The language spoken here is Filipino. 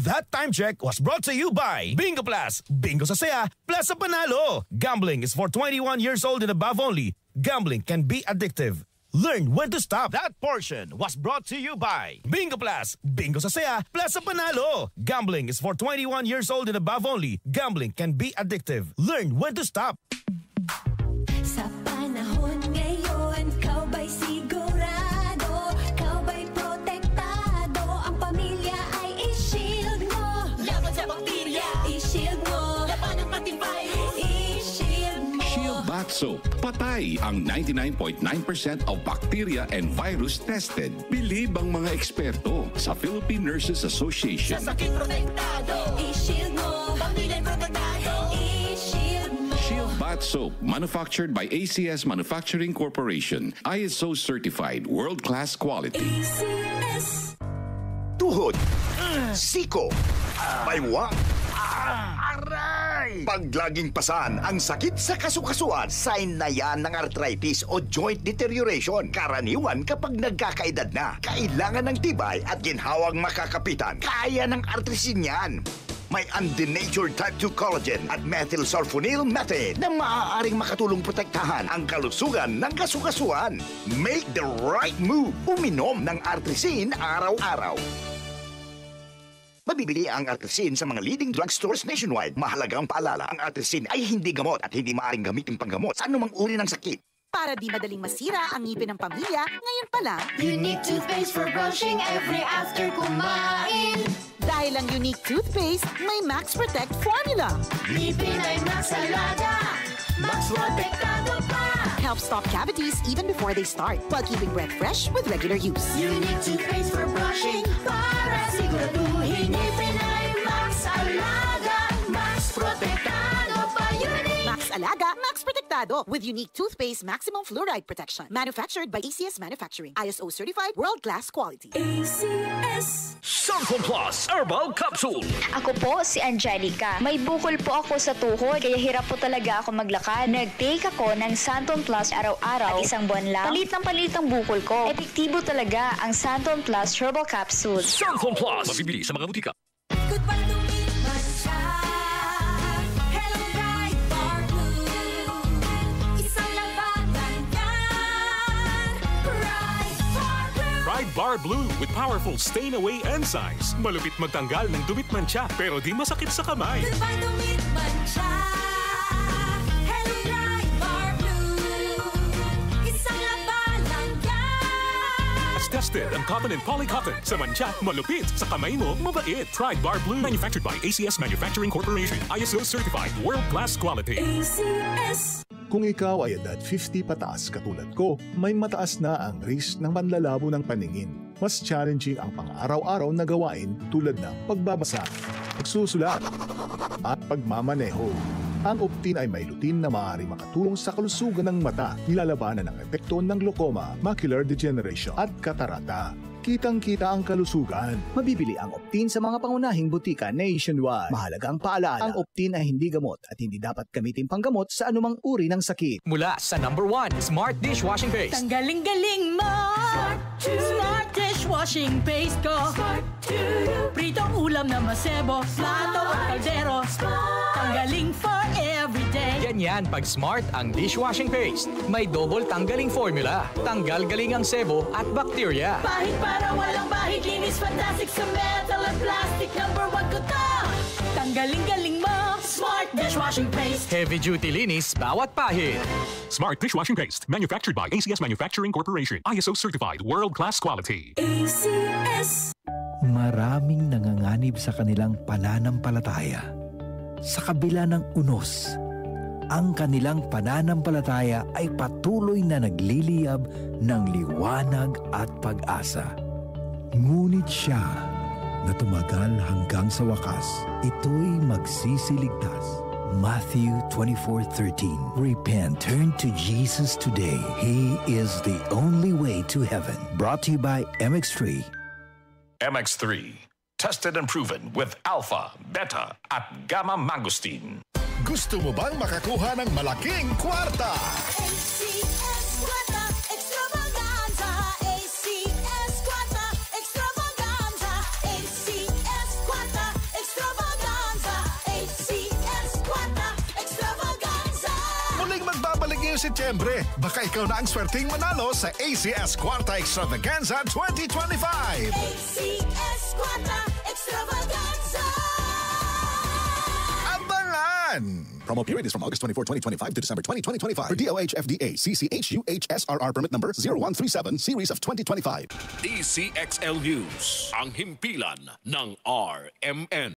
That time check was brought to you by Bingo Plus. Bingo sa saya, plus sa panalo. Gambling is for 21 years old and above only. Gambling can be addictive. Learn when to stop. That portion was brought to you by Bingo Plus. Bingo sa saya, plus sa panalo. Gambling is for 21 years old and above only. Gambling can be addictive. Learn when to stop. Sa panahon ngayon, kau ba'y sigurado? Kau ba'y protektado? Ang pamilya ay i-shield mo. Laban sa bakterya, i-shield mo. Laban ng pating virus, i-shield mo. Shield Bath Soap. Patay ang 99.9% of bacteria and virus tested. Believe ang mga eksperto sa Philippine Nurses Association. Sa sakit protektado, i-shield mo. Pamilya protektado, i-shield mo. Shield Bath Soap, manufactured by ACS Manufacturing Corporation. ISO certified, world-class quality. ACS. Tuhod, siko, baywa, aray! Pag laging pasan ang sakit sa kasukasuan, sign na yan ng arthritis o joint deterioration. Karaniwan kapag nagkakaedad na, kailangan ng tibay at ginhawang makakapitan. Kaya ng arthritis yan. May undenatured type 2 collagen at methylsulfonyl methane na maaaring makatulong protektahan ang kalusugan ng kasukasuan. Make the right move. Uminom ng Artrisin araw-araw. Mabibili ang Artrisin sa mga leading drugstores nationwide. Mahalagang paalala, ang Artrisin ay hindi gamot at hindi maaaring gamitin panggamot sa anumang uri ng sakit. Para di madaling masira ang ngipin ng pamilya, ngayon pa lang, Unique toothpaste for brushing every after kumain. dahil ang Unique toothpaste may Max Protect formula. Ngipin ay Max Alaga, Max Protektado pa. Helps stop cavities even before they start, while keeping breath fresh with regular use. Unique toothpaste for brushing para siguraduhin ngipin ay Max Alaga, Max Protektado pa. Unique Max Alaga, Max Protectado with Unique toothpaste maximum fluoride protection. Manufactured by ACS Manufacturing. ISO certified world-class quality. ACS. Santon Plus Herbal Capsule. Ako po si Angelica. May bukol po ako sa tuhod, kaya hirap po talaga ako maglakad. Nag-take ako ng Santon Plus araw-araw at isang buwan lang. Palit ang bukol ko. Epektibo talaga ang Santon Plus Herbal Capsule. Santon Plus. Mabibili sa mga butika. Goodbye lumipas siya. Hello Bright Bar Blue. Isang labanan yan. Bright Bar Blue. Pride Bar Blue with powerful stain-away enzymes. Malupit magtanggal ng dumit mancha pero di masakit sa kamay. Goodbye lumipas siya. Hello Bright Bar Blue. Isang labanan yan. As tested ang cotton and polycotton. Sa mancha, malupit. Sa kamay mo, mabait. Pride Bar Blue. Manufactured by ACS Manufacturing Corporation. ISO certified. World-class quality. ACS. Kung ikaw ay edad 50 pataas katulad ko, may mataas na ang risk ng panlalabo ng paningin. Mas challenging ang pang-araw-araw na gawain tulad ng pagbabasa, pagsusulat, at pagmamaneho. Ang Optin ay may lutin na maaaring makatulong sa kalusugan ng mata, nilalabanan ang epekto ng glaucoma, macular degeneration at katarata. Kitang-kita ang kalusugan. Mabibili ang Optin sa mga pangunahing butika nationwide. Mahalagang paalala, ang Optin ay hindi gamot at hindi dapat gamitin panggamot sa anumang uri ng sakit. Mula sa #1 Smart Dishwashing Paste. Tanggaling-galing mo. Smart dishwashing paste ko. Pritong ulam na masebo. Plato at kaldero. Tanggaling for everyday. Ganyan pag Smart ang dishwashing paste. May double tanggaling formula. Tanggal galing ang sebo at bakterya. Bahid para walang bahid. Linis fantastic sa metal at plastic. #1 ko to. Tanggaling-galing mo. Smart dishwashing paste. Heavy duty linis bawat pahid. Smart Dishwashing Paste. Manufactured by ACS Manufacturing Corporation. ISO certified. World-class quality. ACS. Maraming nanganganib sa kanilang pananampalataya. Sa kabila ng unos, ang kanilang pananampalataya ay patuloy na nagliliyab ng liwanag at pag-asa. Ngunit siya na tumagal hanggang sa wakas, ito'y magsisiligtas. Matthew 24:13. Repent, turn to Jesus today. He is the only way to heaven. Brought to you by MX3. MX3. Tested and proven with alpha, beta, at gamma mangosteen. Gusto mo bang makakuha ng malaking kwarta? ACS Kwarta Extravaganza. ACS Kwarta Extravaganza. ACS Kwarta ngayong Setyembre. Baka ikaw na ang swerteng manalo sa ACS Kwarta Extravaganza 2025. ACS Kwarta Extravaganza! Abangan! Promo period is from August 24, 2025 to December 20, 2025. For DOH FDA CCHUHSRR permit number 0137 series of 2025. DCXL News, ang himpilan ng RMN.